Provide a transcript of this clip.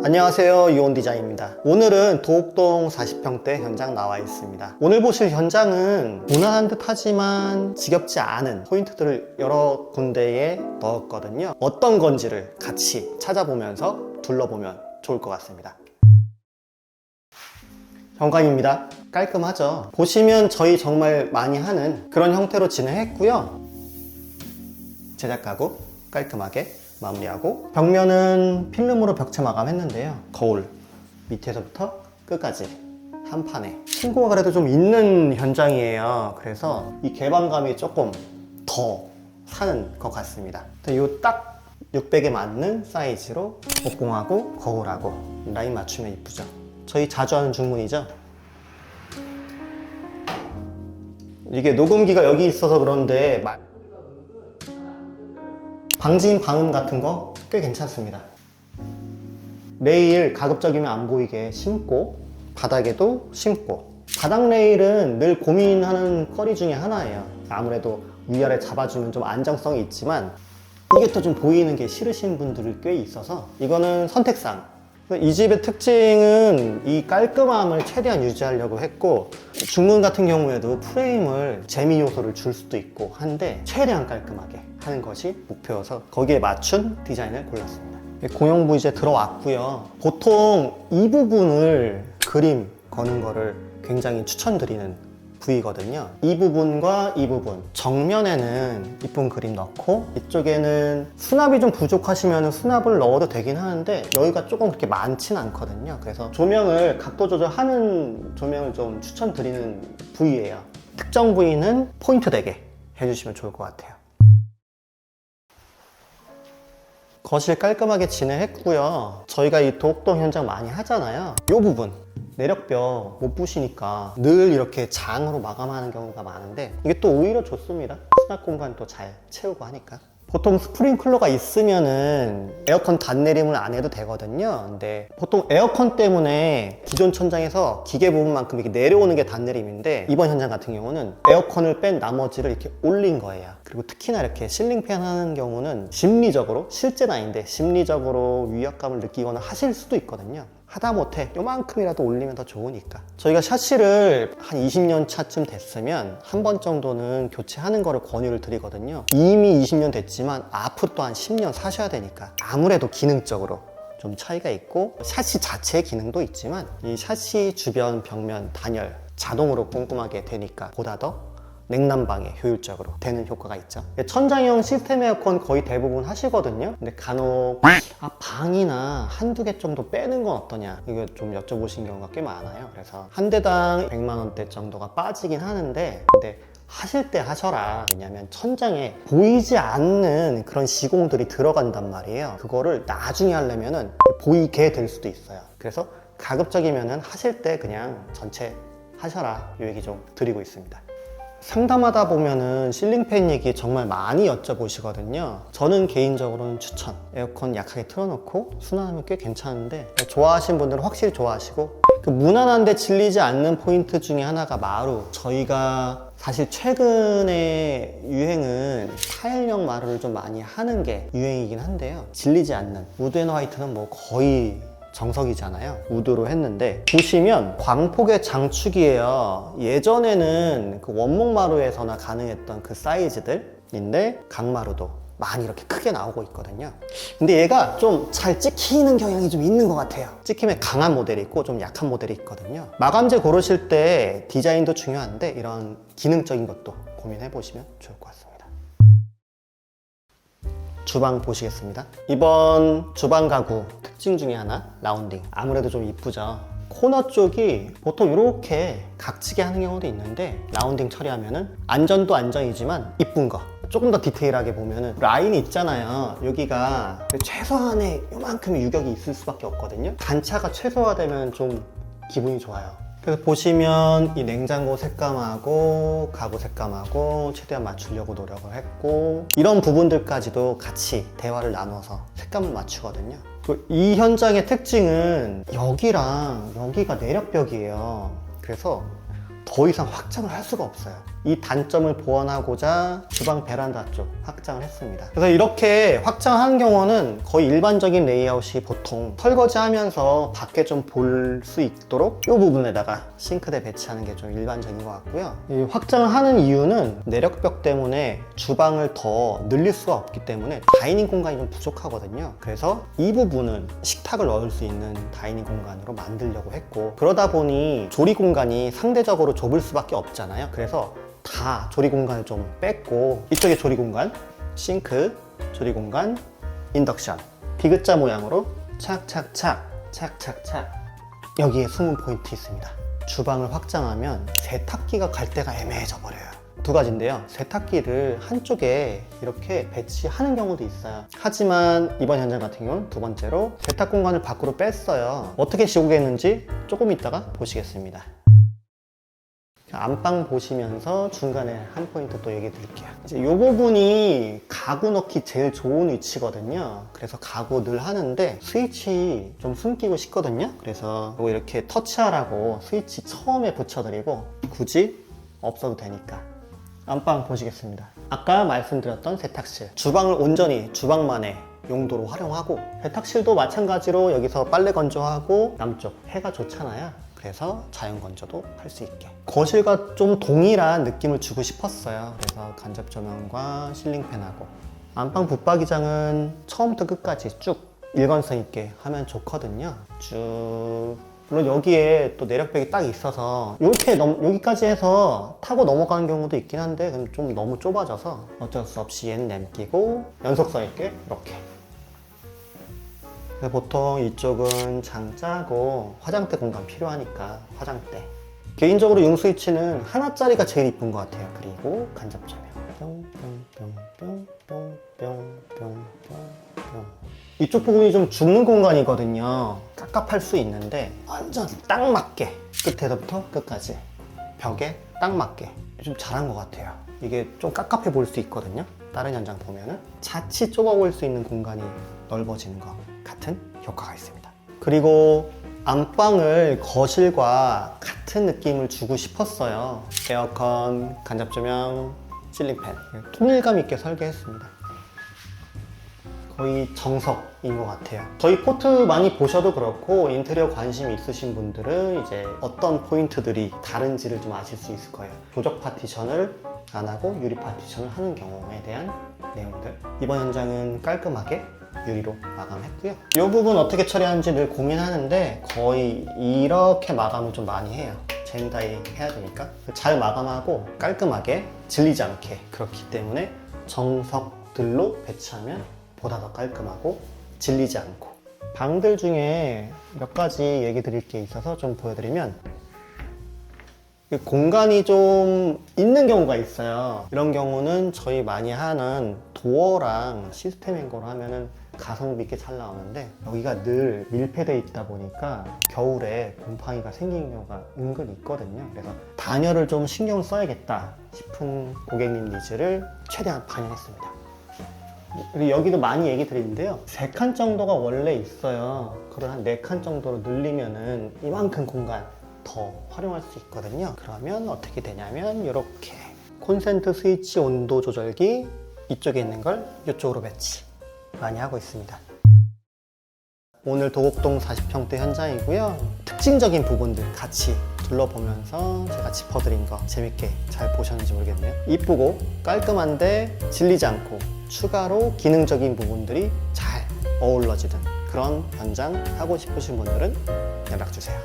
안녕하세요, 유온디자인입니다. 오늘은 도곡동 40평대 현장 나와 있습니다. 오늘 보실 현장은 무난한 듯 하지만 지겹지 않은 포인트들을 여러 군데에 넣었거든요. 어떤 건지를 같이 찾아보면서 둘러보면 좋을 것 같습니다. 현관입니다. 깔끔하죠? 보시면 저희 정말 많이 하는 그런 형태로 진행했고요. 제작 가구 깔끔하게 마무리하고, 벽면은 필름으로 벽체 마감했는데요. 거울 밑에서부터 끝까지 한 판에 층고가 그래도 좀 있는 현장이에요. 그래서 이 개방감이 조금 더 사는 것 같습니다. 이 딱 600에 맞는 사이즈로 목공하고 거울하고 라인 맞추면 이쁘죠. 저희 자주 하는 중문이죠. 이게 녹음기가 여기 있어서 그런데 방진 방음 같은 거 꽤 괜찮습니다. 레일 가급적이면 안 보이게 심고, 바닥에도 심고. 바닥 레일은 늘 고민하는 거리 중에 하나예요. 아무래도 위아래 잡아주면 좀 안정성이 있지만 이게 또 좀 보이는 게 싫으신 분들이 꽤 있어서 이거는 선택사항. 이 집의 특징은 이 깔끔함을 최대한 유지하려고 했고, 중문 같은 경우에도 프레임을 재미 요소를 줄 수도 있고 한데 최대한 깔끔하게 하는 것이 목표여서 거기에 맞춘 디자인을 골랐습니다. 공용부 이제 들어왔고요. 보통 이 부분을 그림 거는 거를 굉장히 추천드리는 부위거든요. 이 부분과 이 부분, 정면에는 이쁜 그림 넣고 이쪽에는 수납이 좀 부족하시면 수납을 넣어도 되긴 하는데 여기가 조금 그렇게 많진 않거든요. 그래서 조명을 각도 조절하는 조명을 좀 추천드리는 부위예요. 특정 부위는 포인트 되게 해주시면 좋을 것 같아요. 거실 깔끔하게 진행했고요. 저희가 이 도곡동 현장 많이 하잖아요. 이 부분 내력벽 못 부시니까 늘 이렇게 장으로 마감하는 경우가 많은데 이게 또 오히려 좋습니다. 수납 공간 또 잘 채우고 하니까. 보통 스프링클러가 있으면은 에어컨 단내림을 안 해도 되거든요. 근데 보통 에어컨 때문에 기존 천장에서 기계 부분만큼 이렇게 내려오는 게 단내림인데, 이번 현장 같은 경우는 에어컨을 뺀 나머지를 이렇게 올린 거예요. 그리고 특히나 이렇게 실링팬 하는 경우는 심리적으로, 실제는 아닌데 심리적으로 위압감을 느끼거나 하실 수도 있거든요. 하다못해 요만큼이라도 올리면 더 좋으니까. 저희가 샤시를 한 20년 차쯤 됐으면 한 번 정도는 교체하는 거를 권유를 드리거든요. 이미 20년 됐지만 앞으로 또 한 10년 사셔야 되니까 아무래도 기능적으로 좀 차이가 있고, 샤시 자체의 기능도 있지만 이 샤시 주변 벽면 단열 자동으로 꼼꼼하게 되니까 보다 더 냉난방에 효율적으로 되는 효과가 있죠. 천장형 시스템 에어컨 거의 대부분 하시거든요. 근데 간혹 방이나 한두 개 정도 빼는 건 어떠냐, 이거 좀 여쭤보신 경우가 꽤 많아요. 그래서 한 대당 100만 원대 정도가 빠지긴 하는데, 근데 하실 때 하셔라. 왜냐면 천장에 보이지 않는 그런 시공들이 들어간단 말이에요. 그거를 나중에 하려면은 보이게 될 수도 있어요. 그래서 가급적이면은 하실 때 그냥 전체 하셔라, 이 얘기 좀 드리고 있습니다. 상담하다 보면은 실링팬 얘기 정말 많이 여쭤보시거든요. 저는 개인적으로는 추천. 에어컨 약하게 틀어놓고 순환하면 꽤 괜찮은데, 좋아하시는 분들은 확실히 좋아하시고, 그 무난한데 질리지 않는 포인트 중에 하나가 마루. 저희가 사실 최근에 유행은 타일형 마루를 좀 많이 하는 게 유행이긴 한데요. 질리지 않는 우드 앤 화이트는 뭐 거의 정석이잖아요. 우드로 했는데 보시면 광폭의 장축이에요. 예전에는 그 원목 마루에서나 가능했던 그 사이즈들인데 강마루도 많이 이렇게 크게 나오고 있거든요. 근데 얘가 좀 잘 찍히는 경향이 좀 있는 것 같아요. 찍힘에 강한 모델이 있고 좀 약한 모델이 있거든요. 마감재 고르실 때 디자인도 중요한데 이런 기능적인 것도 고민해 보시면 좋을 것 같습니다. 주방 보시겠습니다. 이번 주방 가구 특징 중에 하나, 라운딩. 아무래도 좀 이쁘죠. 코너 쪽이 보통 이렇게 각지게 하는 경우도 있는데, 라운딩 처리하면은 안전도 안전이지만 이쁜 거. 조금 더 디테일하게 보면은 라인이 있잖아요. 여기가 최소한의 요만큼의 유격이 있을 수밖에 없거든요. 단차가 최소화되면 좀 기분이 좋아요. 그래서 보시면 이 냉장고 색감하고 가구 색감하고 최대한 맞추려고 노력을 했고, 이런 부분들까지도 같이 대화를 나눠서 색감을 맞추거든요. 이 현장의 특징은 여기랑 여기가 내력벽이에요. 그래서 더 이상 확장을 할 수가 없어요. 이 단점을 보완하고자 주방 베란다 쪽 확장을 했습니다. 그래서 이렇게 확장하는 경우는 거의 일반적인 레이아웃이 보통 설거지하면서 밖에 좀 볼 수 있도록 이 부분에다가 싱크대 배치하는 게 좀 일반적인 것 같고요. 이 확장을 하는 이유는 내력벽 때문에 주방을 더 늘릴 수가 없기 때문에 다이닝 공간이 좀 부족하거든요. 그래서 이 부분은 식탁을 넣을 수 있는 다이닝 공간으로 만들려고 했고, 그러다 보니 조리 공간이 상대적으로 좁을 수밖에 없잖아요. 그래서 다 조리 공간을 좀 뺐고, 이쪽에 조리 공간, 싱크, 조리 공간, 인덕션, 디귿자 모양으로 착착착 착착착. 여기에 숨은 포인트 있습니다. 주방을 확장하면 세탁기가 갈 데가 애매해져 버려요. 두 가지인데요. 세탁기를 한쪽에 이렇게 배치하는 경우도 있어요. 하지만 이번 현장 같은 경우는 두 번째로 세탁 공간을 밖으로 뺐어요. 어떻게 시공했는지 조금 이따가 보시겠습니다. 안방 보시면서 중간에 한 포인트 또 얘기 드릴게요. 이제 이 부분이 가구 넣기 제일 좋은 위치거든요. 그래서 가구 늘 하는데 스위치 좀 숨기고 싶거든요. 그래서 이거 이렇게 터치하라고 스위치 처음에 붙여드리고, 굳이 없어도 되니까. 안방 보시겠습니다. 아까 말씀드렸던 세탁실, 주방을 온전히 주방만의 용도로 활용하고, 세탁실도 마찬가지로 여기서 빨래 건조하고, 남쪽 해가 좋잖아요. 그래서 자연 건조도 할 수 있게. 거실과 좀 동일한 느낌을 주고 싶었어요. 그래서 간접 조명과 실링팬하고. 안방 붙박이장은 처음부터 끝까지 쭉 일관성 있게 하면 좋거든요. 쭉. 물론 여기에 또 내력벽이 딱 있어서 이렇게 여기까지 해서 타고 넘어가는 경우도 있긴 한데, 그럼 좀 너무 좁아져서 어쩔 수 없이 얘는 남기고 연속성 있게 이렇게. 보통 이쪽은 장자고 화장대 공간 필요하니까 화장대. 개인적으로 융 스위치는 하나짜리가 제일 이쁜 것 같아요. 그리고 간접 조명. 뿅뿅뿅뿅뿅뿅뿅뿅. 이쪽 부분이 좀 죽는 공간이거든요. 깝깝할 수 있는데 완전 딱 맞게 끝에서부터 끝까지 벽에 딱 맞게 좀 잘한 것 같아요. 이게 좀 깝깝해 보일 수 있거든요. 다른 현장 보면은 자칫 좁아 보일 수 있는 공간이 넓어지는 것 같은 효과가 있습니다. 그리고 안방을 거실과 같은 느낌을 주고 싶었어요. 에어컨, 간접 조명, 실링팬 통일감 있게 설계했습니다. 거의 정석인 것 같아요. 저희 포트 많이 보셔도 그렇고, 인테리어 관심 있으신 분들은 이제 어떤 포인트들이 다른지를 좀 아실 수 있을 거예요. 도적 파티션을 안 하고 유리 파티션을 하는 경우에 대한 내용들. 이번 현장은 깔끔하게 유리로 마감했고요. 이 부분 어떻게 처리하는지 늘 고민하는데 거의 이렇게 마감을 좀 많이 해요. 젠다이 해야 되니까 잘 마감하고 깔끔하게 질리지 않게. 그렇기 때문에 정석들로 배치하면 보다 더 깔끔하고 질리지 않고. 방들 중에 몇 가지 얘기 드릴 게 있어서 좀 보여드리면, 공간이 좀 있는 경우가 있어요. 이런 경우는 저희 많이 하는 도어랑 시스템 행거로 하면은 가성비 있게 잘 나오는데, 여기가 늘 밀폐되어 있다 보니까 겨울에 곰팡이가 생기는 경우가 은근 있거든요. 그래서 단열을 좀 신경 써야겠다 싶은 고객님 니즈를 최대한 반영했습니다. 그리고 여기도 많이 얘기 드리는데요, 3칸 정도가 원래 있어요. 그걸 한 4칸 정도로 늘리면은 이만큼 공간 더 활용할 수 있거든요. 그러면 어떻게 되냐면 이렇게 콘센트 스위치 온도 조절기 이쪽에 있는 걸 이쪽으로 배치 많이 하고 있습니다. 오늘 도곡동 40평대 현장이고요. 특징적인 부분들 같이 둘러보면서 제가 짚어드린 거 재밌게 잘 보셨는지 모르겠네요. 이쁘고 깔끔한데 질리지 않고 추가로 기능적인 부분들이 잘 어우러지는 그런 현장 하고 싶으신 분들은 연락주세요.